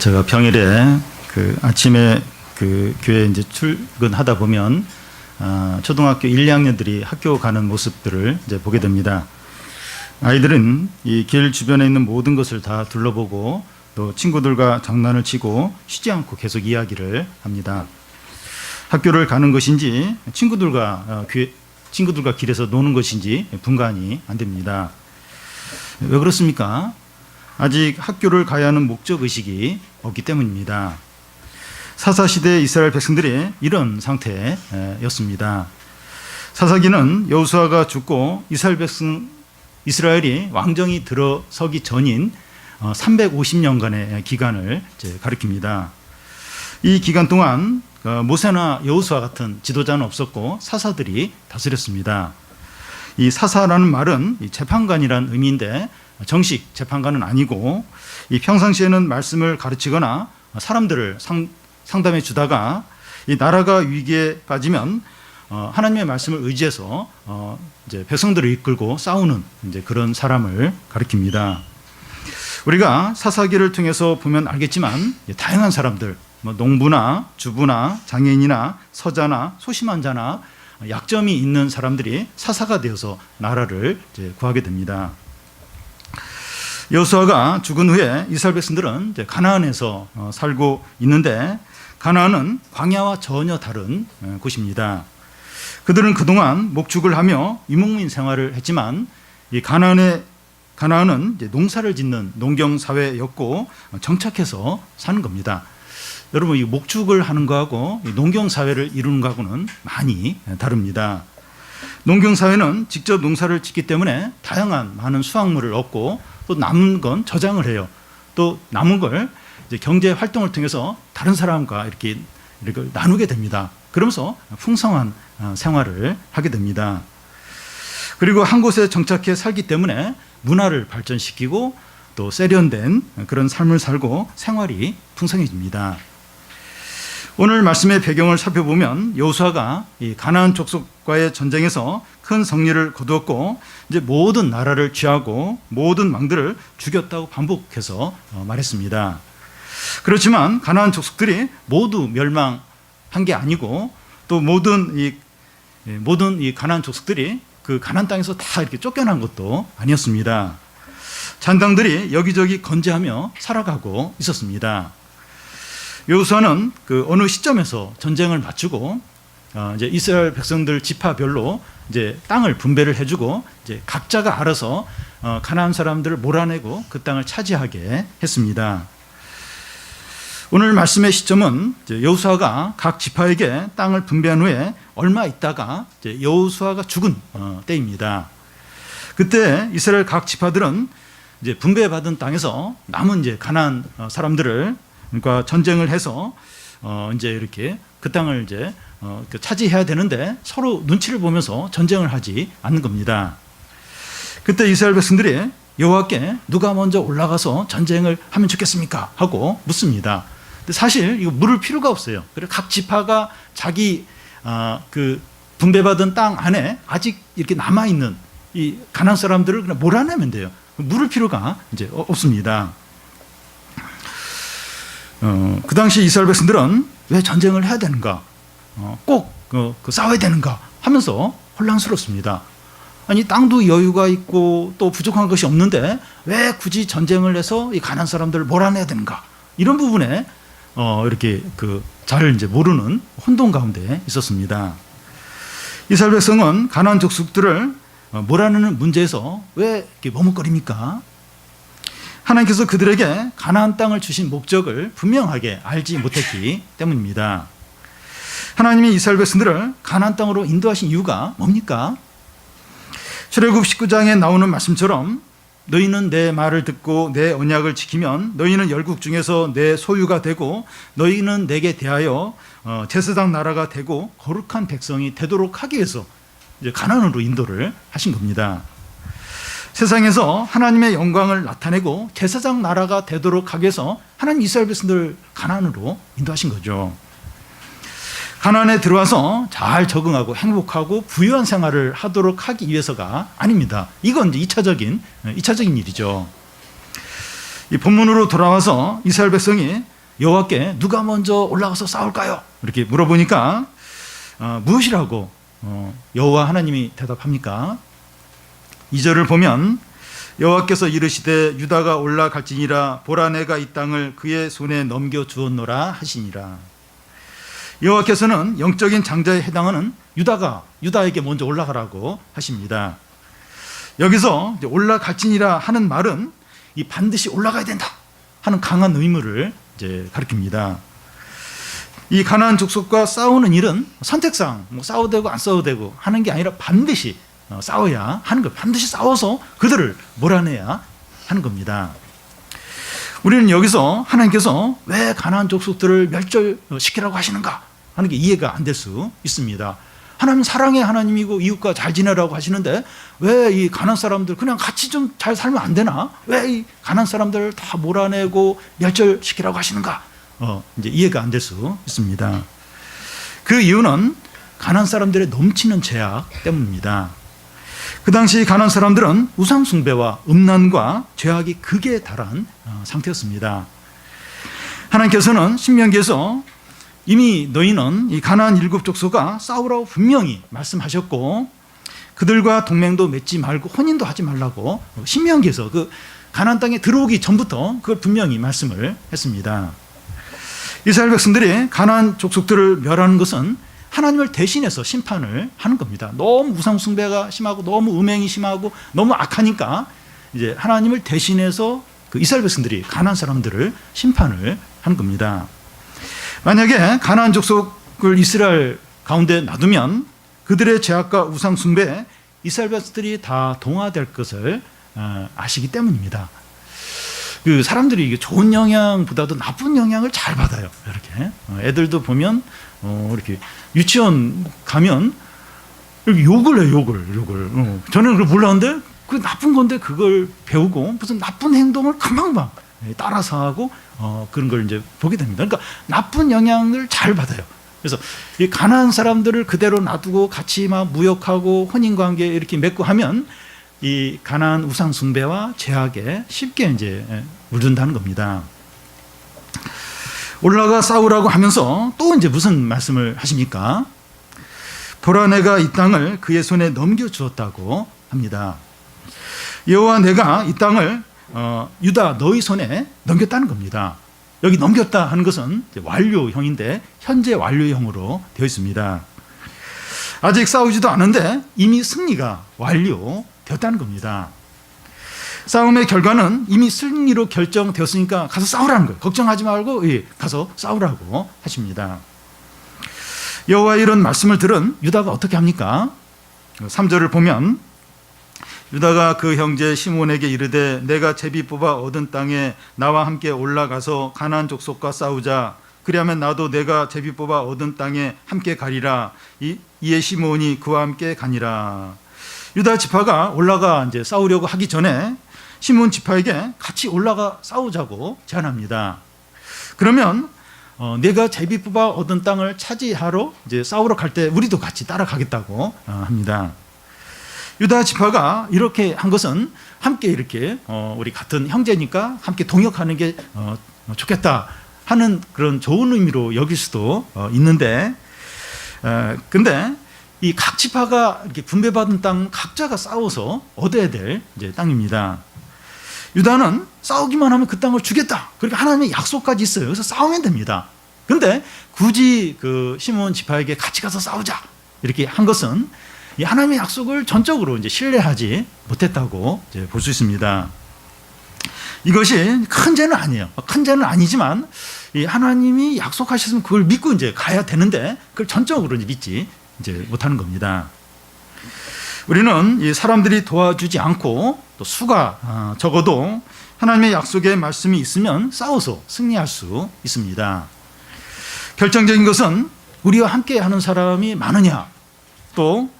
제가 평일에 아침에 교회 이제 출근하다 보면 초등학교 1, 2학년들이 학교 가는 모습들을 이제 보게 됩니다. 아이들은 이 길 주변에 있는 모든 것을 다 둘러보고 또 친구들과 장난을 치고 쉬지 않고 계속 이야기를 합니다. 학교를 가는 것인지 친구들과 길에서 노는 것인지 분간이 안 됩니다. 왜 그렇습니까? 아직 학교를 가야 하는 목적의식이 없기 때문입니다. 사사시대 이스라엘 백성들이 이런 상태였습니다. 사사기는 여호수아가 죽고 이스라엘이 왕정이 들어서기 전인 350년간의 기간을 가리킵니다. 이 기간 동안 모세나 여호수아 같은 지도자는 없었고 사사들이 다스렸습니다. 이 사사라는 말은 재판관이라는 의미인데 정식 재판관은 아니고 이 평상시에는 말씀을 가르치거나 사람들을 상담해 주다가 이 나라가 위기에 빠지면 하나님의 말씀을 의지해서 이제 백성들을 이끌고 싸우는 이제 그런 사람을 가리킵니다. 우리가 사사기를 통해서 보면 알겠지만 다양한 사람들, 농부나 주부나 장애인이나 서자나 소심한 자나 약점이 있는 사람들이 사사가 되어서 나라를 이제 구하게 됩니다. 여호수아가 죽은 후에 이스라엘 백성들은 이제 가나안에서 살고 있는데 가나안은 광야와 전혀 다른 곳입니다. 그들은 그동안 목축을 하며 유목민 생활을 했지만 이 가나안은 이제 농사를 짓는 농경 사회였고 정착해서 사는 겁니다. 여러분, 이 목축을 하는 거하고 농경 사회를 이루는 거하고는 많이 다릅니다. 농경 사회는 직접 농사를 짓기 때문에 다양한 많은 수확물을 얻고 또 남은 건 저장을 해요. 또 남은 걸 이제 경제 활동을 통해서 다른 사람과 이렇게 나누게 됩니다. 그러면서 풍성한 생활을 하게 됩니다. 그리고 한 곳에 정착해 살기 때문에 문화를 발전시키고 또 세련된 그런 삶을 살고 생활이 풍성해집니다. 오늘 말씀의 배경을 살펴보면 여호수아가 이 가나안 족속과의 전쟁에서 큰 승리를 거두었고 이제 모든 나라를 취하고 모든 왕들을 죽였다고 반복해서 말했습니다. 그렇지만 가나안 족속들이 모두 멸망한 게 아니고 또 모든 이 가나안 족속들이 그 가나안 땅에서 다 이렇게 쫓겨난 것도 아니었습니다. 잔당들이 여기저기 건재하며 살아가고 있었습니다. 여호수아는 어느 시점에서 전쟁을 마치고 이제 이스라엘 백성들 지파별로 이제 땅을 분배를 해주고 이제 각자가 알아서 가나안 사람들을 몰아내고 그 땅을 차지하게 했습니다. 오늘 말씀의 시점은 여호수아가 각 지파에게 땅을 분배한 후에 얼마 있다가 이제 여호수아가 죽은 때입니다. 그때 이스라엘 각 지파들은 이제 분배받은 땅에서 남은 이제 가나안 사람들을 그러니까 전쟁을 해서 이제 이렇게 그 땅을 이제 차지해야 되는데 서로 눈치를 보면서 전쟁을 하지 않는 겁니다. 그때 이스라엘 백성들이 여호와께 누가 먼저 올라가서 전쟁을 하면 좋겠습니까? 하고 묻습니다. 근데 사실 이거 물을 필요가 없어요. 그래서 각 지파가 자기 그 분배받은 땅 안에 아직 이렇게 남아 있는 이 가나안 사람들을 그냥 몰아내면 돼요. 물을 필요가 이제 없습니다. 그 당시 이스라엘 백성들은 왜 전쟁을 해야 되는가? 꼭 싸워야 되는가? 하면서 혼란스럽습니다. 아니, 땅도 여유가 있고 또 부족한 것이 없는데 왜 굳이 전쟁을 해서 이 가나안 사람들을 몰아내야 되는가? 이런 부분에 이렇게 잘 이제 모르는 혼돈 가운데 있었습니다. 이스라엘 백성은 가나안 족속들을 몰아내는 문제에서 왜 이렇게 머뭇거립니까? 하나님께서 그들에게 가나안 땅을 주신 목적을 분명하게 알지 못했기 때문입니다. 하나님이 이스라엘 백성들을 가나안 땅으로 인도하신 이유가 뭡니까? 출애굽 19장에 나오는 말씀처럼 너희는 내 말을 듣고 내 언약을 지키면 너희는 열국 중에서 내 소유가 되고 너희는 내게 대하여 제사장 나라가 되고 거룩한 백성이 되도록 하기 위해서 이제 가나안으로 인도를 하신 겁니다. 세상에서 하나님의 영광을 나타내고 제사장 나라가 되도록 하기 위해서 하나님 이스라엘 백성들을 가나안으로 인도하신 거죠. 가나안에 들어와서 잘 적응하고 행복하고 부유한 생활을 하도록 하기 위해서가 아닙니다. 이건 이제 2차적인 일이죠. 이 본문으로 돌아와서 이스라엘 백성이 여호와께 누가 먼저 올라가서 싸울까요? 이렇게 물어보니까 무엇이라고 여호와 하나님이 대답합니까? 2절을 보면 여호와께서 이르시되 유다가 올라갈지니라 보라 내가 이 땅을 그의 손에 넘겨 주었노라 하시니라. 여호와께서는 영적인 장자에 해당하는 유다에게 먼저 올라가라고 하십니다. 여기서 올라갈지니라 하는 말은 이 반드시 올라가야 된다 하는 강한 의무를 이제 가리킵니다. 이 가나안 족속과 싸우는 일은 선택상 싸워도 되고 안 싸워도 되고 하는 게 아니라 반드시 싸워야 하는 것, 반드시 싸워서 그들을 몰아내야 하는 겁니다. 우리는 여기서 하나님께서 왜 가나안 족속들을 멸절시키라고 하시는가 하는 게 이해가 안 될 수 있습니다. 하나님 사랑의 하나님이고 이웃과 잘 지내라고 하시는데 왜 이 가나안 사람들 그냥 같이 좀 잘 살면 안 되나? 왜 이 가나안 사람들을 다 몰아내고 멸절시키라고 하시는가? 이제 이해가 안 될 수 있습니다. 그 이유는 가나안 사람들의 넘치는 죄악 때문입니다. 그 당시 가나안 사람들은 우상 숭배와 음란과 죄악이 극에 달한 상태였습니다. 하나님께서는 신명기에서 이미 너희는 이 가나안 7족속과 싸우라고 분명히 말씀하셨고 그들과 동맹도 맺지 말고 혼인도 하지 말라고 신명기에서 그 가나안 땅에 들어오기 전부터 그걸 분명히 말씀을 했습니다. 이스라엘 백성들이 가나안 족속들을 멸하는 것은 하나님을 대신해서 심판을 하는 겁니다. 너무 우상 숭배가 심하고 너무 음행이 심하고 너무 악하니까 이제 하나님을 대신해서 그 이스라엘 백성들이 가나안 사람들을 심판을 하는 겁니다. 만약에 가나안 족속을 이스라엘 가운데 놔두면 그들의 죄악과 우상 숭배에 이스라엘 백성들이 다 동화될 것을 아시기 때문입니다. 그 사람들이 이게 좋은 영향보다도 나쁜 영향을 잘 받아요. 이렇게 애들도 보면 이렇게 유치원 가면 이렇게 욕을 해요. 욕을. 저는 그걸 몰랐는데 그 나쁜 건데 그걸 배우고 무슨 나쁜 행동을 금방금방 따라서 하고 그런 걸 이제 보게 됩니다. 그러니까 나쁜 영향을 잘 받아요. 그래서 이 가난한 사람들을 그대로 놔두고 같이 막 무역하고 혼인관계 이렇게 맺고 하면 이 가나안 우상 숭배와 죄악에 쉽게 이제 물든다는 겁니다. 올라가 싸우라고 하면서 또 이제 무슨 말씀을 하십니까? 보라 내가 이 땅을 그의 손에 넘겨 주었다고 합니다. 여호와 내가 이 땅을 유다 너희 손에 넘겼다는 겁니다. 여기 넘겼다 하는 것은 완료형인데 현재 완료형으로 되어 있습니다. 아직 싸우지도 않은데 이미 승리가 완료되었다는 겁니다. 싸움의 결과는 이미 승리로 결정되었으니까 가서 싸우라는 거예요. 걱정하지 말고 가서 싸우라고 하십니다. 여호와 이런 말씀을 들은 유다가 어떻게 합니까? 3절을 보면 유다가 그 형제 시몬에게 이르되 내가 제비 뽑아 얻은 땅에 나와 함께 올라가서 가나안 족속과 싸우자. 그리하면 나도 내가 제비 뽑아 얻은 땅에 함께 가리라. 이에 시몬이 그와 함께 가니라. 유다 지파가 올라가 이제 싸우려고 하기 전에 시몬 지파에게 같이 올라가 싸우자고 제안합니다. 그러면 내가 제비 뽑아 얻은 땅을 차지하러 이제 싸우러 갈 때 우리도 같이 따라가겠다고 합니다. 유다 지파가 이렇게 한 것은 함께 이렇게 우리 같은 형제니까 함께 동역하는 게 좋겠다 하는 그런 좋은 의미로 여길 수도 있는데, 근데 이 각 지파가 이렇게 분배받은 땅 각자가 싸워서 얻어야 될 이제 땅입니다. 유다는 싸우기만 하면 그 땅을 주겠다. 그렇게 하나님의 약속까지 있어요. 그래서 싸우면 됩니다. 그런데 굳이 그 시몬 지파에게 같이 가서 싸우자 이렇게 한 것은 이 하나님의 약속을 전적으로 이제 신뢰하지 못했다고 이제 볼 수 있습니다. 이것이 큰 죄는 아니에요. 큰 죄는 아니지만 이 하나님이 약속하셨으면 그걸 믿고 이제 가야 되는데 그걸 전적으로 이제 믿지 이제 못하는 겁니다. 우리는 이 사람들이 도와주지 않고 또 수가 적어도 하나님의 약속의 말씀이 있으면 싸워서 승리할 수 있습니다. 결정적인 것은 우리와 함께 하는 사람이 많으냐 또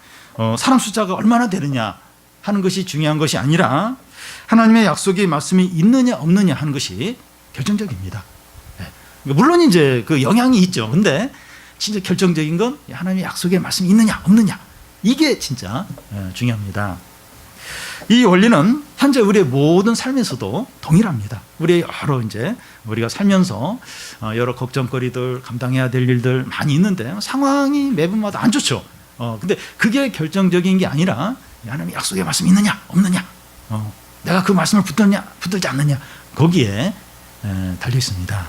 사람 숫자가 얼마나 되느냐 하는 것이 중요한 것이 아니라 하나님의 약속의 말씀이 있느냐 없느냐 하는 것이 결정적입니다. 물론 이제 그 영향이 있죠. 근데 진짜 결정적인 건 하나님의 약속의 말씀이 있느냐 없느냐 이게 진짜 중요합니다. 이 원리는 현재 우리의 모든 삶에서도 동일합니다. 우리 여러 이제 우리가 살면서 여러 걱정거리들, 감당해야 될 일들 많이 있는데 상황이 매분마다 안 좋죠. 근데 그게 결정적인 게 아니라 하나님의 약속의 말씀이 있느냐 없느냐, 내가 그 말씀을 붙들지 않느냐, 거기에 달려 있습니다.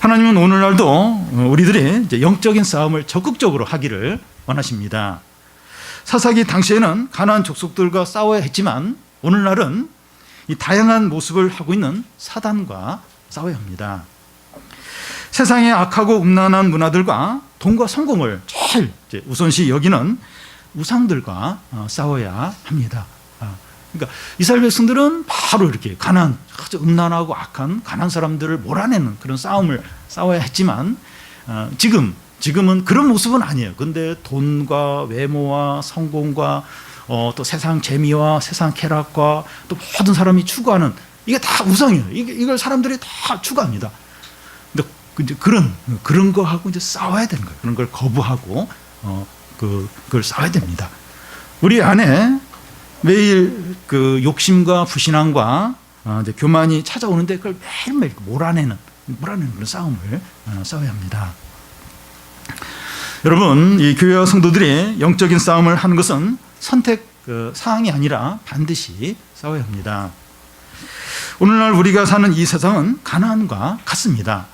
하나님은 오늘날도 우리들이 이제 영적인 싸움을 적극적으로 하기를 원하십니다. 사사기 당시에는 가나안 족속들과 싸워야 했지만 오늘날은 이 다양한 모습을 하고 있는 사단과 싸워야 합니다. 세상의 악하고 음란한 문화들과 돈과 성공을 제일 우선시 여기는 우상들과 싸워야 합니다. 그러니까 이스라엘 백성들은 바로 이렇게 가나안, 아주 음란하고 악한 가나안 사람들을 몰아내는 그런 싸움을 싸워야 했지만 지금은 그런 모습은 아니에요. 근데 돈과 외모와 성공과 또 세상 재미와 세상 쾌락과 또 모든 사람이 추구하는 이게 다 우상이에요. 이걸 사람들이 다 추구합니다. 근데 이제 그런 거하고 이제 싸워야 되는 거예요. 그런 걸 거부하고 그걸 싸워야 됩니다. 우리 안에 매일 그 욕심과 불신앙과 이제 교만이 찾아오는데 그걸 매일매일 몰아내는 그런 싸움을 싸워야 합니다. 여러분, 이 교회와 성도들이 영적인 싸움을 하는 것은 선택 사항이 아니라 반드시 싸워야 합니다. 오늘날 우리가 사는 이 세상은 가나안과 같습니다.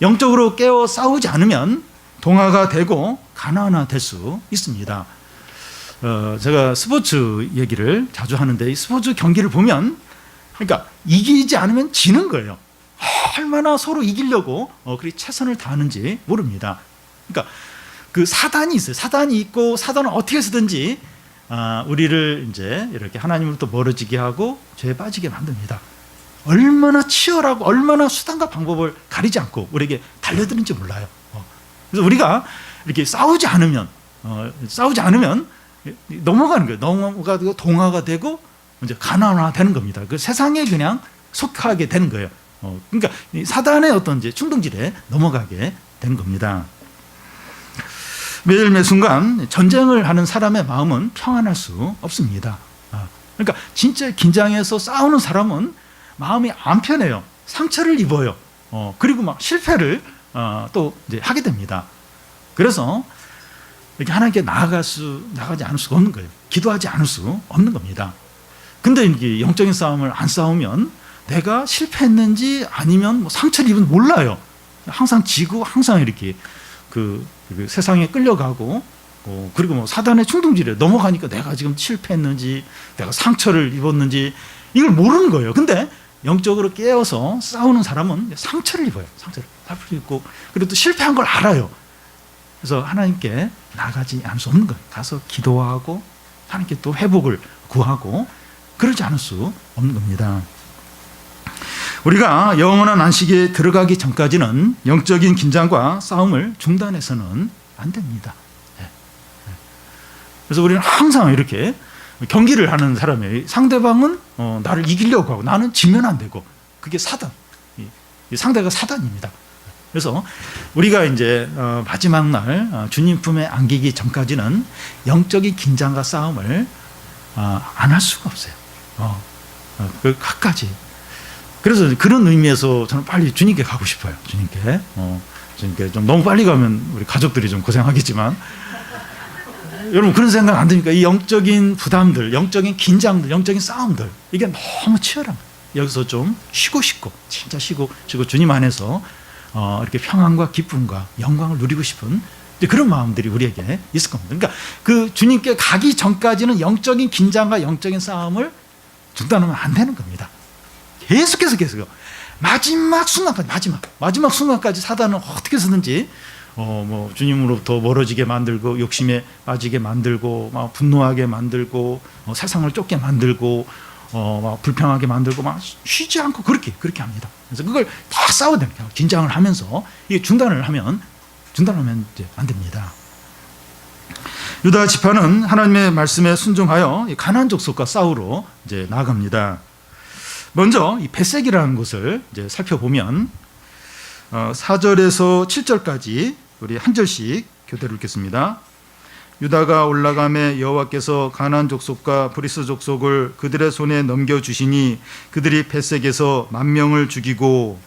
영적으로 깨어 싸우지 않으면 동화가 되고 가나안화 될 수 있습니다. 제가 스포츠 얘기를 자주 하는데 이 스포츠 경기를 보면 그러니까 이기지 않으면 지는 거예요. 얼마나 서로 이기려고 그리 최선을 다하는지 모릅니다. 그러니까 그 사단이 있어요. 사단이 있고 사단은 어떻게 해서든지 우리를 이제 이렇게 하나님으로부터 멀어지게 하고 죄에 빠지게 만듭니다. 얼마나 치열하고 얼마나 수단과 방법을 가리지 않고 우리에게 달려드는지 몰라요. 그래서 우리가 이렇게 싸우지 않으면 넘어가는 거예요. 넘어가고 동화가 되고 이제 가난화 되는 겁니다. 그 세상에 그냥 속하게 되는 거예요. 그러니까 사단의 어떤 이제 충동질에 넘어가게 되는 겁니다. 매일 매 순간 전쟁을 하는 사람의 마음은 평안할 수 없습니다. 그러니까 진짜 긴장해서 싸우는 사람은 마음이 안 편해요. 상처를 입어요. 그리고 막 실패를 또 이제 하게 됩니다. 그래서 이렇게 하나님께 나가지 않을 수가 없는 거예요. 기도하지 않을 수 없는 겁니다. 근데 이게 영적인 싸움을 안 싸우면 내가 실패했는지 아니면 뭐 상처를 입은 몰라요. 항상 지고 항상 이렇게 그 세상에 끌려가고 그리고 뭐 사단의 충동질에 넘어가니까 내가 지금 실패했는지 내가 상처를 입었는지 이걸 모르는 거예요. 근데 영적으로 깨어서 싸우는 사람은 상처를 입어요. 상처를 입고 그리고 또 실패한 걸 알아요. 그래서 하나님께 나가지 않을 수 없는 거예요. 가서 기도하고 하나님께 또 회복을 구하고 그러지 않을 수 없는 겁니다. 우리가 영원한 안식에 들어가기 전까지는 영적인 긴장과 싸움을 중단해서는 안 됩니다. 그래서 우리는 항상 이렇게 경기를 하는 사람이에요. 상대방은 나를 이기려고 하고 나는 지면 안 되고 그게 사단. 상대가 사단입니다. 그래서 우리가 이제 마지막 날 주님 품에 안기기 전까지는 영적인 긴장과 싸움을 안 할 수가 없어요. 그 끝까지. 그래서 그런 의미에서 저는 빨리 주님께 가고 싶어요. 주님께 좀 너무 빨리 가면 우리 가족들이 좀 고생하겠지만 여러분 그런 생각 안 드니까 이 영적인 부담들, 영적인 긴장들, 영적인 싸움들 이게 너무 치열한 거예요. 여기서 좀 쉬고 싶고 진짜 쉬고 주님 안에서 이렇게 평안과 기쁨과 영광을 누리고 싶은 그런 마음들이 우리에게 있을 겁니다. 그러니까 그 주님께 가기 전까지는 영적인 긴장과 영적인 싸움을 중단하면 안 되는 겁니다. 계속해서 마지막 순간까지 사단은 어떻게 해서든지 뭐 주님으로부터 멀어지게 만들고 욕심에 빠지게 만들고 막 분노하게 만들고 세상을 쫓게 만들고 막 불평하게 만들고 막 쉬지 않고 그렇게 합니다. 그래서 그걸 다 싸워야 됩니다. 긴장을 하면서 이게 중단을 하면 이제 안 됩니다. 유다 지파는 하나님의 말씀에 순종하여 가나안 족속과 싸우러 이제 나아갑니다. 먼저 이 벳색이라는 곳을 이제 살펴보면 4절에서 7절까지 우리 한 절씩 교대로 읽겠습니다. 유다가 올라가매 여호와께서 가나안 족속과 브리스 족속을 그들의 손에 넘겨주시니 그들이 벳색에서 10,000명을 죽이고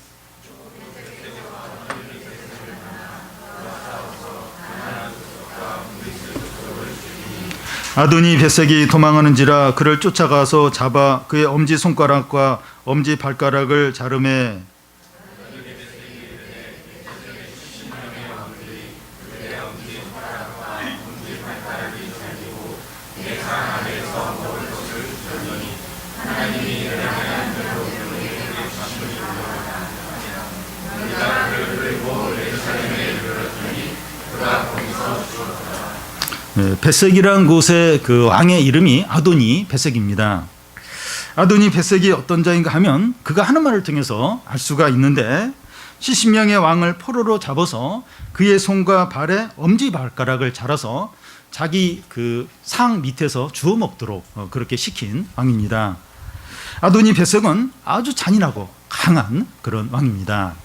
아도니 벳색이 도망하는지라 그를 쫓아가서 잡아 그의 엄지손가락과 엄지발가락을 자르매 벳색이란 곳의 그 왕의 이름이 아도니 벳색입니다. 아도니 벳색이 어떤 자인가 하면 그가 하는 말을 통해서 알 수가 있는데 70명의 왕을 포로로 잡아서 그의 손과 발에 엄지발가락을 자라서 자기 그 상 밑에서 주워 먹도록 그렇게 시킨 왕입니다. 아도니 벳색은 아주 잔인하고 강한 그런 왕입니다.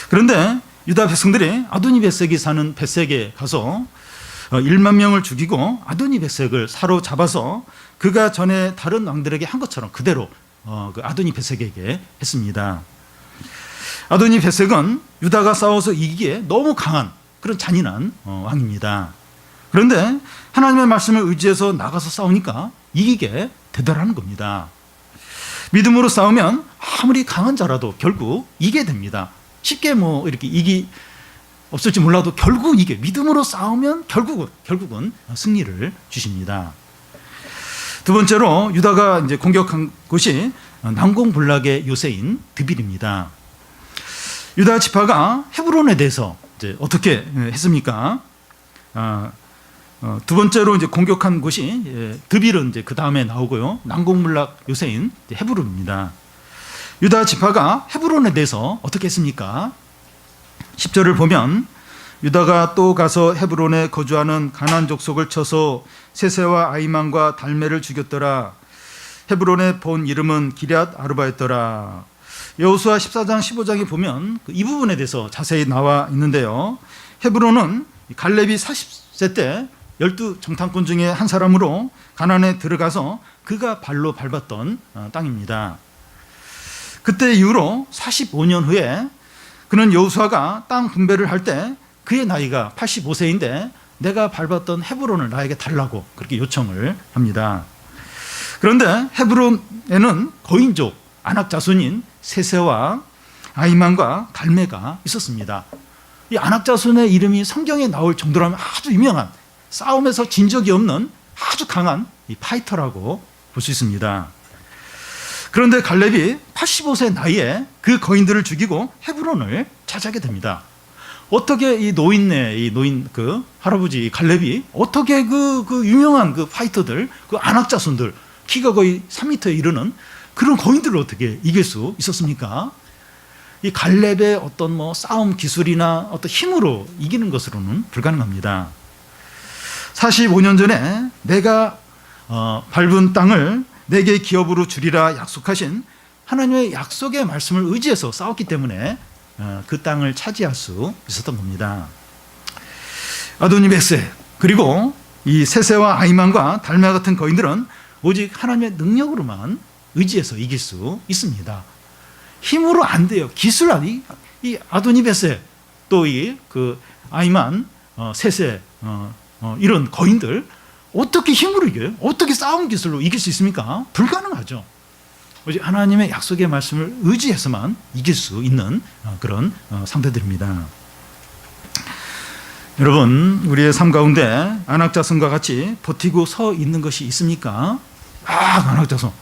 그런데 유다 백성들이 아도니 벳색이 사는 벳색에 가서 10,000명을 죽이고 아도니 벳색을 사로잡아서 그가 전에 다른 왕들에게 한 것처럼 그대로 그 아도니 벳색에게 했습니다. 아도니 벳색은 유다가 싸워서 이기기에 너무 강한 그런 잔인한 왕입니다. 그런데 하나님의 말씀을 의지해서 나가서 싸우니까 이기게 되더라는 겁니다. 믿음으로 싸우면 아무리 강한 자라도 결국 이기게 됩니다. 쉽게 뭐 이렇게 없을지 몰라도 결국 이게 믿음으로 싸우면 결국은 승리를 주십니다. 두 번째로 유다가 이제 공격한 곳이 난공불락의 요새인 드빌입니다. 유다 지파가 헤브론에 대해서 이제 어떻게 했습니까? 두 번째로 이제 공격한 곳이 드빌은 이제 그 다음에 나오고요. 난공불락 요새인 헤브론입니다. 유다 지파가 헤브론에 대해서 어떻게 했습니까? 10절을 보면 유다가 또 가서 헤브론에 거주하는 가나안 족속을 쳐서 세세와 아이만과 달메를 죽였더라. 헤브론의 본 이름은 기럇 아르바였더라. 여호수아 14장 15장에 보면 이 부분에 대해서 자세히 나와 있는데요. 헤브론은 갈렙이 40세 때 12 정탐꾼 중에 한 사람으로 가나안에 들어가서 그가 발로 밟았던 땅입니다. 그때 이후로 45년 후에 그는 여호수아가 땅 분배를 할 때 그의 나이가 85세인데 내가 밟았던 헤브론을 나에게 달라고 그렇게 요청을 합니다. 그런데 헤브론에는 거인족 아낙 자손인 세세와 아이만과 달메가 있었습니다. 이 아낙 자손의 이름이 성경에 나올 정도라면 아주 유명한 싸움에서 진 적이 없는 아주 강한 이 파이터라고 볼 수 있습니다. 그런데 갈렙이 85세 나이에 그 거인들을 죽이고 헤브론을 차지하게 됩니다. 어떻게 이 노인 그 할아버지 갈렙이 어떻게 그 유명한 그 파이터들, 그 아낙 자손들 키가 거의 3m에 이르는 그런 거인들을 어떻게 이길 수 있었습니까? 이 갈렙의 어떤 뭐 싸움 기술이나 어떤 힘으로 이기는 것으로는 불가능합니다. 45년 전에 내가 밟은 땅을 내게 기업으로 주리라 약속하신 하나님의 약속의 말씀을 의지해서 싸웠기 때문에 그 땅을 차지할 수 있었던 겁니다. 아도니 벳색 그리고 이 세세와 아이만과 달메 같은 거인들은 오직 하나님의 능력으로만 의지해서 이길 수 있습니다. 힘으로 안 돼요. 기술 아니 이 아도니 벳색 또 이 그 아이만 세세 이런 거인들 어떻게 힘으로 이겨요? 어떻게 싸움 기술로 이길 수 있습니까? 불가능하죠. 오직 하나님의 약속의 말씀을 의지해서만 이길 수 있는 그런 상대들입니다. 여러분, 우리의 삶 가운데 안악자손과 같이 버티고 서 있는 것이 있습니까? 안악자손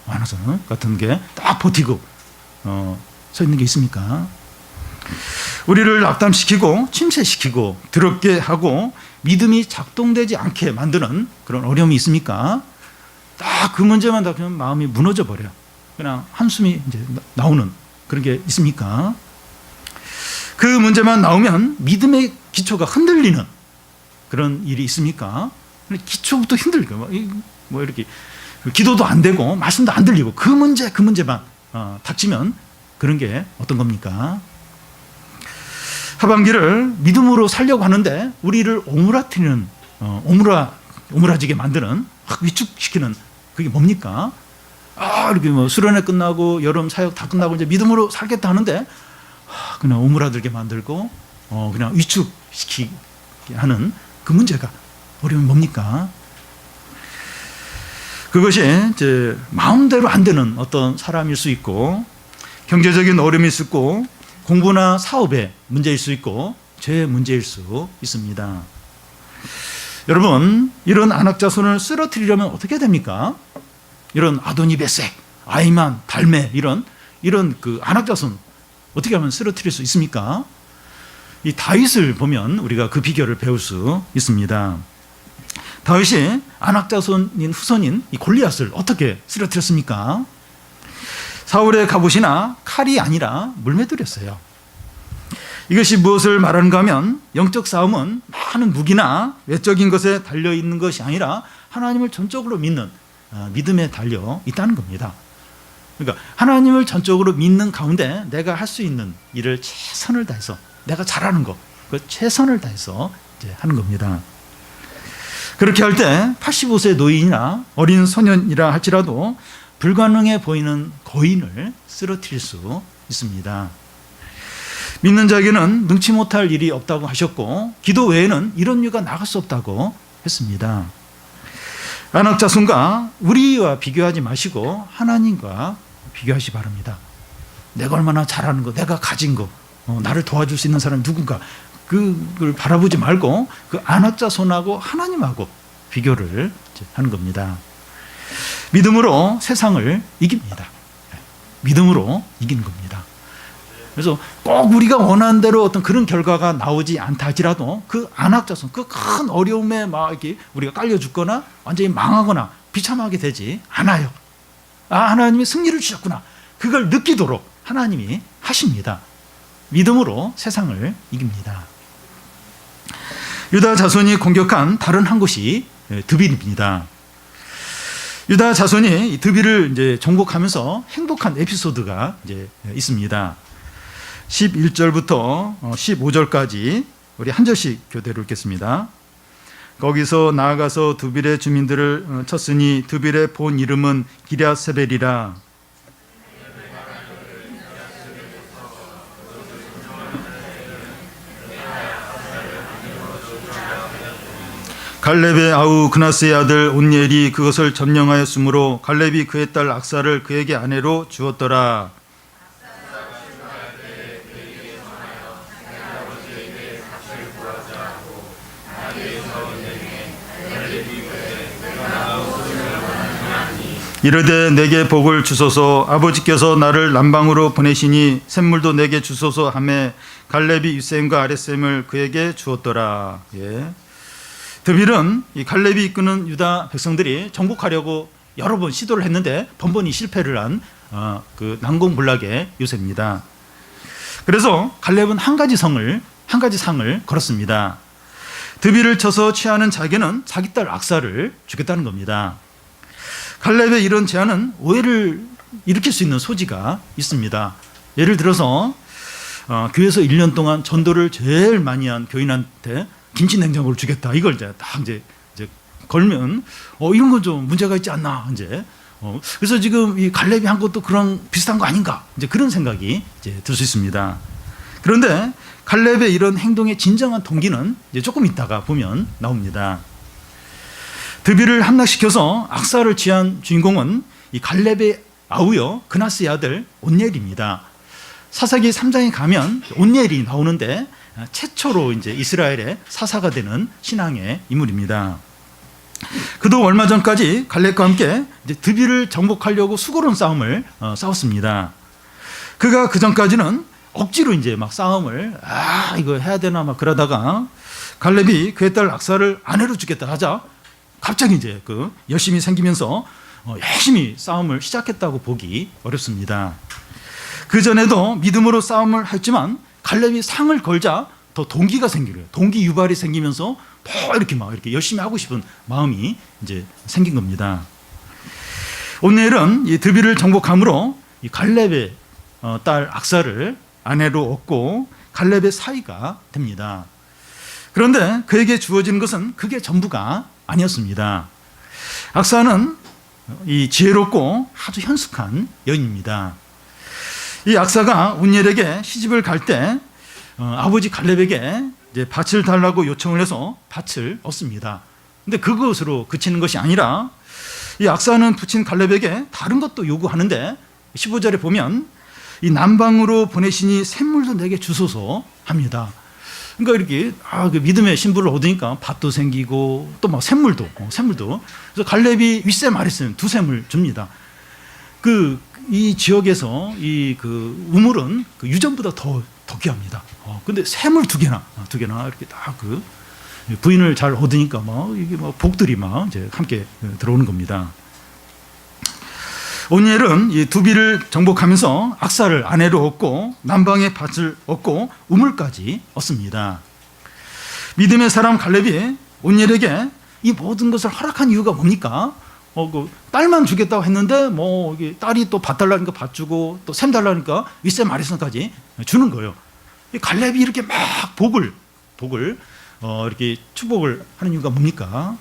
같은 게 딱 버티고 서 있는 게 있습니까? 우리를 낙담시키고 침체시키고 더럽게 하고 믿음이 작동되지 않게 만드는 그런 어려움이 있습니까? 딱 그 문제만 닥치면 마음이 무너져 버려요. 그냥 한숨이 이제 나오는 그런 게 있습니까? 그 문제만 나오면 믿음의 기초가 흔들리는 그런 일이 있습니까? 기초부터 흔들리고 뭐 이렇게 기도도 안 되고 말씀도 안 들리고 그 문제만 닥치면 그런 게 어떤 겁니까? 하반기를 믿음으로 살려고 하는데 우리를 오므라뜨리는 오므라지게 만드는, 확 위축시키는 그게 뭡니까? 이렇게 뭐 수련회 끝나고 여름 사역 다 끝나고 이제 믿음으로 살겠다 하는데 그냥 오므라들게 만들고 그냥 위축시키게 하는 그 문제가, 어려움이 뭡니까? 그것이 이제 마음대로 안 되는 어떤 사람일 수 있고, 경제적인 어려움이 있을 수 있고, 공부나 사업의 문제일 수 있고, 죄의 문제일 수 있습니다. 여러분, 이런 안악자손을 쓰러뜨리려면 어떻게 됩니까? 이런 아도니베색, 아이만, 달메 이런 그 안악자손 어떻게 하면 쓰러뜨릴 수 있습니까? 이 다윗을 보면 우리가 그 비결을 배울 수 있습니다. 다윗이 안악자손인 후손인 이 골리앗을 어떻게 쓰러뜨렸습니까? 사울의 갑옷이나 칼이 아니라 물매돌이었어요. 이것이 무엇을 말하는가 하면, 영적 싸움은 많은 무기나 외적인 것에 달려있는 것이 아니라 하나님을 전적으로 믿는 믿음에 달려 있다는 겁니다. 그러니까 하나님을 전적으로 믿는 가운데 내가 할 수 있는 일을 최선을 다해서, 내가 잘하는 거, 그 최선을 다해서 이제 하는 겁니다. 그렇게 할 때 85세 노인이나 어린 소년이라 할지라도 불가능해 보이는 거인을 쓰러뜨릴 수 있습니다. 믿는 자에게는 능치 못할 일이 없다고 하셨고, 기도 외에는 이런 일가 나갈 수 없다고 했습니다. 안악자손과 우리와 비교하지 마시고 하나님과 비교하시 바랍니다. 내가 얼마나 잘하는 거, 내가 가진 거, 나를 도와줄 수 있는 사람이 누군가, 그걸 바라보지 말고 그 안악자손하고 하나님하고 비교를 하는 겁니다. 믿음으로 세상을 이깁니다. 믿음으로 이기는 겁니다. 그래서 꼭 우리가 원하는 대로 어떤 그런 결과가 나오지 않다 할지라도 그 안악자손, 그 큰 어려움에 막 이렇게 우리가 깔려 죽거나 완전히 망하거나 비참하게 되지 않아요. 하나님이 승리를 주셨구나, 그걸 느끼도록 하나님이 하십니다. 믿음으로 세상을 이깁니다. 유다 자손이 공격한 다른 한 곳이 드빌입니다. 유다 자손이 드빌을 이제 정복하면서 행복한 에피소드가 이제 있습니다. 11절부터 15절까지 우리 한 절씩 교대로 읽겠습니다. 거기서 나아가서 드빌의 주민들을 쳤으니 드빌의 본 이름은 기랴세벨이라. 갈렙의 아우 그나스의 아들 온니엘이 그것을 점령하였으므로 갈렙이 그의 딸 악사를 그에게 아내로 주었더라. 이르되 내게 복을 주소서, 아버지께서 나를 남방으로 보내시니 샘물도 내게 주소서 하매 갈렙이 윗샘과 아랫샘을 그에게 주었더라. 드빌은 이 갈렙이 이끄는 유다 백성들이 정복하려고 여러 번 시도를 했는데 번번이 실패를 한 그 난공불락의 요새입니다. 그래서 갈렙은 한 가지 상을 걸었습니다. 드빌을 쳐서 취하는 자에게는 자기 딸 악사를 주겠다는 겁니다. 갈렙의 이런 제안은 오해를 일으킬 수 있는 소지가 있습니다. 예를 들어서 교회에서 1년 동안 전도를 제일 많이 한 교인한테 김치 냉장고를 주겠다, 이걸 이제 딱 이제 걸면 이런 건 좀 문제가 있지 않나, 이제 그래서 지금 이 갈렙이 한 것도 그런 비슷한 거 아닌가, 이제 그런 생각이 이제 들 수 있습니다. 그런데 갈렙의 이런 행동의 진정한 동기는 이제 조금 있다가 보면 나옵니다. 드빌을 함락시켜서 악사를 취한 주인공은 이 갈렙의 아우여 그나스의 아들 온니엘입니다. 사사기 3장에 가면 온니엘이 나오는데 최초로 이제 이스라엘의 사사가 되는 신앙의 인물입니다. 그도 얼마 전까지 갈렙과 함께 이제 드빌을 정복하려고 수고로운 싸움을 싸웠습니다. 그가 그 전까지는 억지로 이제 막 싸움을 이거 해야 되나 막 그러다가 갈렙이 그의 딸 악사를 아내로 주겠다 하자 갑자기 이제 그 열심히 생기면서 열심히 싸움을 시작했다고 보기 어렵습니다. 그 전에도 믿음으로 싸움을 했지만 갈렙이 상을 걸자 더 동기가 생기고요. 동기 유발이 생기면서 더 이렇게 열심히 하고 싶은 마음이 이제 생긴 겁니다. 온니엘은 이 드빌을 정복함으로 이 갈렙의 딸 악사를 아내로 얻고 갈렙의 사위가 됩니다. 그런데 그에게 주어지는 것은 그게 전부가 아니었습니다. 악사는 이 지혜롭고 아주 현숙한 여인입니다. 이 악사가 온니엘에게 시집을 갈 때 아버지 갈렙에게 이제 밭을 달라고 요청을 해서 밭을 얻습니다. 근데 그것으로 그치는 것이 아니라 이 악사는 부친 갈렙에게 다른 것도 요구하는데 15절에 보면 이 남방으로 보내시니 샘물도 내게 주소서 합니다. 그러니까 이렇게 그 믿음의 신부를 얻으니까 밭도 생기고 또 막 샘물도. 그래서 갈렙이 윗샘 아랫샘 두 샘을 줍니다. 이 지역에서 그 우물은 그 유전보다 더 귀합니다. 근데 샘을 두 개나 이렇게 딱 부인을 잘 얻으니까 이게 복들이 이제 함께 들어오는 겁니다. 온니엘은 이 두비를 정복하면서 악사를 아내로 얻고 남방의 밭을 얻고 우물까지 얻습니다. 믿음의 사람 갈렙이 온니엘에게 이 모든 것을 허락한 이유가 뭡니까? 딸만 주겠다고 했는데 딸이 또 밭 달라니까 밭 주고 또 샘 달라니까 윗샘 아랫샘까지 주는 거예요. 이 갈렙이 이렇게 막 복을 이렇게 축복을 하는 이유가 뭡니까?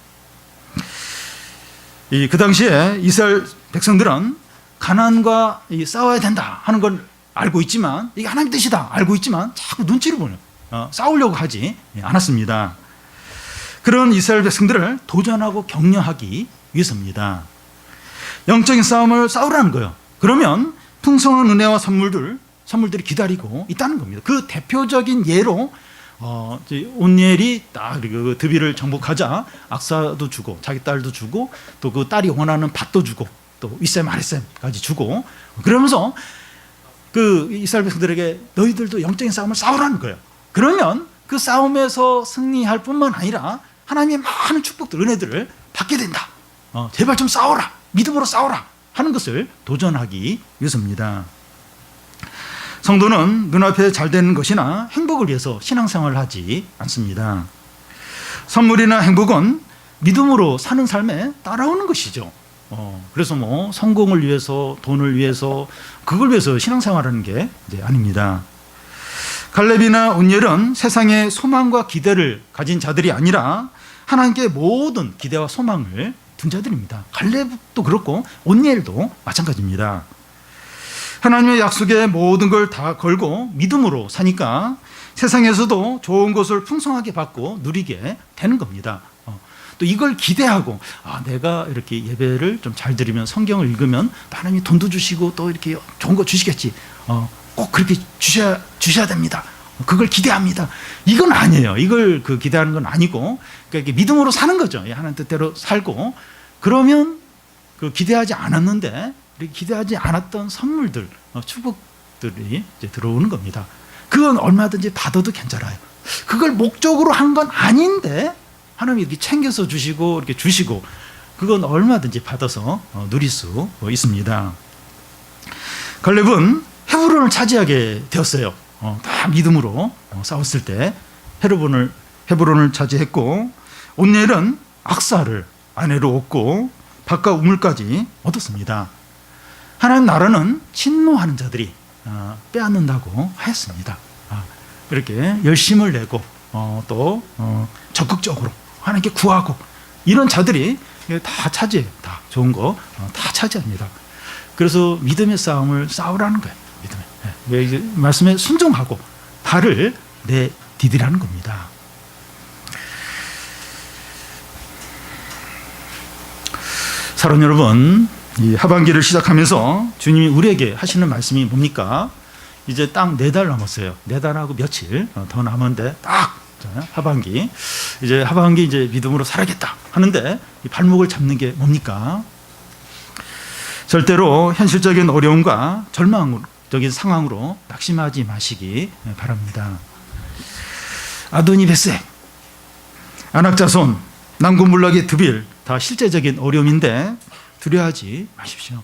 그 당시에 이스라엘 백성들은 가나안과 싸워야 된다 하는 걸 알고 있지만 이게 하나님의 뜻이다 알고 있지만 자꾸 눈치를 보는 싸우려고 하지 않았습니다. 그런 이스라엘 백성들을 도전하고 격려하기 위해서입니다. 영적인 싸움을 싸우라는 거예요. 그러면 풍성한 은혜와 선물들이 기다리고 있다는 겁니다. 그 대표적인 예로 온니엘이 딱 그 드비를 정복하자 악사도 주고 자기 딸도 주고 또 그 딸이 원하는 밭도 주고 또 윗샘 아랫샘까지 주고 그러면서 그 이스라엘 백성들에게 너희들도 영적인 싸움을 싸우라는 거예요. 그러면 그 싸움에서 승리할 뿐만 아니라 하나님의 많은 축복들 은혜들을 받게 된다. 제발 좀 싸워라. 믿음으로 싸워라 하는 것을 도전하기 위해서입니다. 성도는 눈앞에 잘 되는 것이나 행복을 위해서 신앙생활을 하지 않습니다. 선물이나 행복은 믿음으로 사는 삶에 따라오는 것이죠. 그래서 성공을 위해서 돈을 위해서 그걸 위해서 신앙생활하는 게 아닙니다. 갈렙이나 온니엘은 세상에 소망과 기대를 가진 자들이 아니라 하나님께 모든 기대와 소망을 둔 자들입니다. 갈렙도 그렇고 온니엘도 마찬가지입니다. 하나님의 약속에 모든 걸 다 걸고 믿음으로 사니까 세상에서도 좋은 것을 풍성하게 받고 누리게 되는 겁니다. 또 이걸 기대하고 내가 이렇게 예배를 좀 잘 드리면 성경을 읽으면 하나님이 돈도 주시고 또 이렇게 좋은 거 주시겠지. 꼭 그렇게 주셔야 됩니다. 그걸 기대합니다. 이건 아니에요. 이걸 기대하는 건 아니고 그러니까 믿음으로 사는 거죠. 하나님 뜻대로 살고 그러면 기대하지 않았는데 기대하지 않았던 선물들, 축복들이 이제 들어오는 겁니다. 그건 얼마든지 받아도 괜찮아요. 그걸 목적으로 한 건 아닌데 하나님이 이렇게 챙겨서 주시고 이렇게 주시고 그건 얼마든지 받아서 누릴 수 있습니다. 갈렙은 헤브론을 차지하게 되었어요. 다 믿음으로 싸웠을 때 헤브론을 차지했고 온니엘은 악사를 아내로 얻고 밭과 우물까지 얻었습니다. 하나님 나라는 진노하는 자들이 빼앗는다고 하였습니다. 이렇게 열심을 내고 또 적극적으로 하나님께 구하고 이런 자들이 다 차지해요. 다 좋은 거 다 차지합니다. 그래서 믿음의 싸움을 싸우라는 거예요. 믿음의 말씀에 순종하고 발을 내디디라는 겁니다. 사랑하는 여러분, 이 하반기를 시작하면서 주님이 우리에게 하시는 말씀이 뭡니까? 이제 딱 4달 남았어요. 4달하고 며칠 더 남았는데 딱 하반기 이제 믿음으로 살아야겠다 하는데 이 발목을 잡는 게 뭡니까? 절대로 현실적인 어려움과 절망적인 상황으로 낙심하지 마시기 바랍니다. 아도니 베셋, 안악자손, 난군불락의 드빌 다 실제적인 어려움인데 두려워하지 마십시오.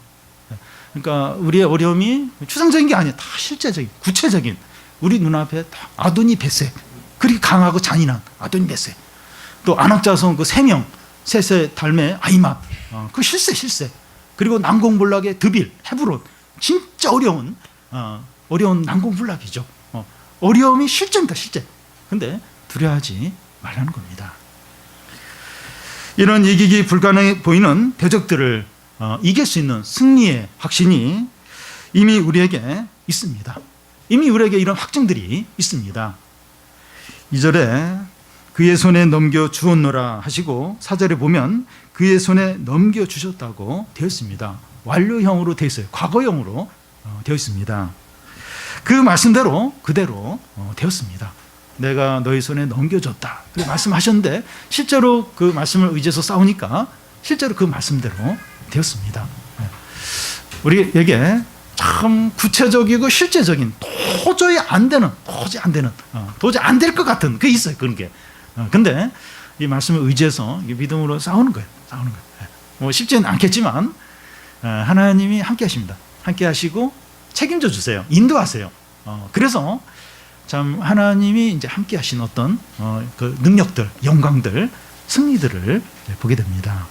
그러니까 우리의 어려움이 추상적인 게 아니에요. 다 실제적인, 구체적인 우리 눈앞에 다 아도니 베셋 그렇게 강하고 잔인한 아도니 베셋 또 안악자손 그 3명 셋의 닮의 아이맛 그 실세 그리고 난공불락의 드빌 헤브론 진짜 어려운 난공불락이죠. 어려움이 실제입니다. 실제. 근데 두려워하지 말라는 겁니다. 이런 이기기 불가능해 보이는 대적들을 이길 수 있는 승리의 확신이 이미 우리에게 있습니다. 이미 우리에게 이런 확증들이 있습니다. 2절에 그의 손에 넘겨주었노라 하시고 4절에 보면 그의 손에 넘겨주셨다고 되어 있습니다. 완료형으로 되어 있어요. 과거형으로 되어 있습니다. 그 말씀대로 그대로 되었습니다. 내가 너희 손에 넘겨줬다. 그렇게 말씀하셨는데 실제로 그 말씀을 의지해서 싸우니까 실제로 그 말씀대로 되었습니다. 우리에게 참 구체적이고 실제적인 도저히 안 되는 도저히 안 될 것 같은 그게 있어요. 그런 게. 근데 이 말씀을 의지해서 믿음으로 싸우는 거예요. 뭐 쉽지는 않겠지만 하나님이 함께 하십니다. 함께 하시고 책임져 주세요. 인도하세요. 그래서 참 하나님이 이제 함께 하신 어떤 그 능력들, 영광들, 승리들을 보게 됩니다.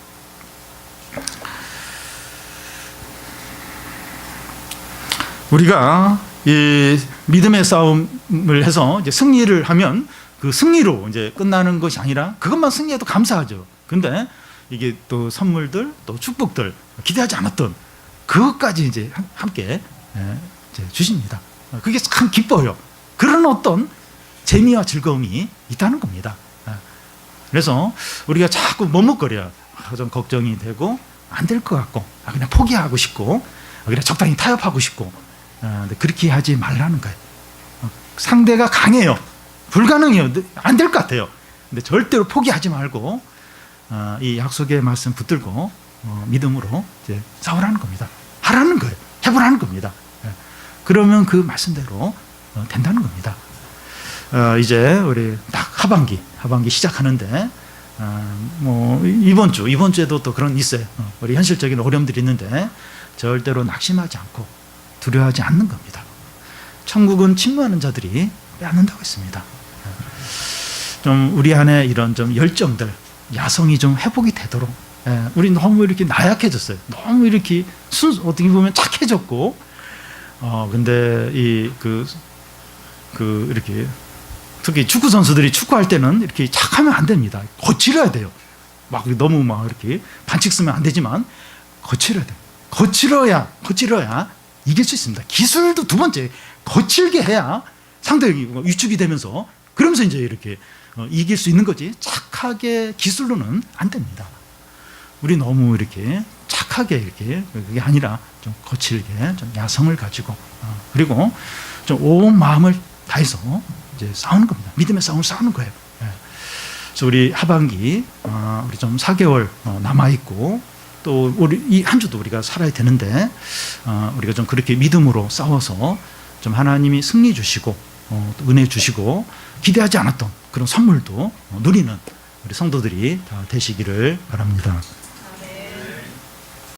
우리가 이 믿음의 싸움을 해서 이제 승리를 하면 그 승리로 이제 끝나는 것이 아니라 그것만 승리해도 감사하죠. 근데 이게 또 선물들, 또 축복들, 기대하지 않았던 그것까지 이제 함께 이제 주십니다. 그게 참 기뻐요. 그런 어떤 재미와 즐거움이 있다는 겁니다. 그래서 우리가 자꾸 머뭇거려요. 좀 걱정이 되고 안 될 것 같고 그냥 포기하고 싶고 그냥 적당히 타협하고 싶고 근데 그렇게 하지 말라는 거예요. 상대가 강해요. 불가능해요. 안 될 것 같아요. 근데 절대로 포기하지 말고 이 약속의 말씀 붙들고 믿음으로 이제 싸우라는 겁니다. 하라는 거예요. 해보라는 겁니다. 그러면 그 말씀대로 된다는 겁니다. 이제 우리 딱 하반기 시작하는데 뭐 이번 주에도 또 그런 있어요. 우리 현실적인 어려움들이 있는데 절대로 낙심하지 않고 두려워하지 않는 겁니다. 천국은 침노하는 자들이 빼앗는다고 했습니다. 좀 우리 안에 이런 좀 열정들, 야성이 좀 회복이 되도록 우리 너무 이렇게 나약해졌어요. 너무 이렇게 어떻게 보면 착해졌고 근데 이렇게 특히 축구 선수들이 축구할 때는 이렇게 착하면 안 됩니다. 거칠어야 돼요. 막 너무 막 이렇게 반칙 쓰면 안 되지만 거칠어야 돼요. 거칠어야 이길 수 있습니다. 기술도 두 번째 거칠게 해야 상대가 위축이 되면서 그러면서 이제 이렇게 이길 수 있는 거지 착하게 기술로는 안 됩니다. 우리 너무 이렇게 착하게 이렇게 그게 아니라 좀 거칠게 좀 야성을 가지고 그리고 좀 온 마음을 다해서 이제 싸우는 겁니다. 믿음의 싸움을 싸우는 거예요. 그래서 우리 하반기 우리 좀 4개월 남아 있고 또 우리 이 한 주도 우리가 살아야 되는데 우리가 좀 그렇게 믿음으로 싸워서 좀 하나님이 승리 주시고 또 은혜 주시고 기대하지 않았던 그런 선물도 누리는 우리 성도들이 다 되시기를 바랍니다.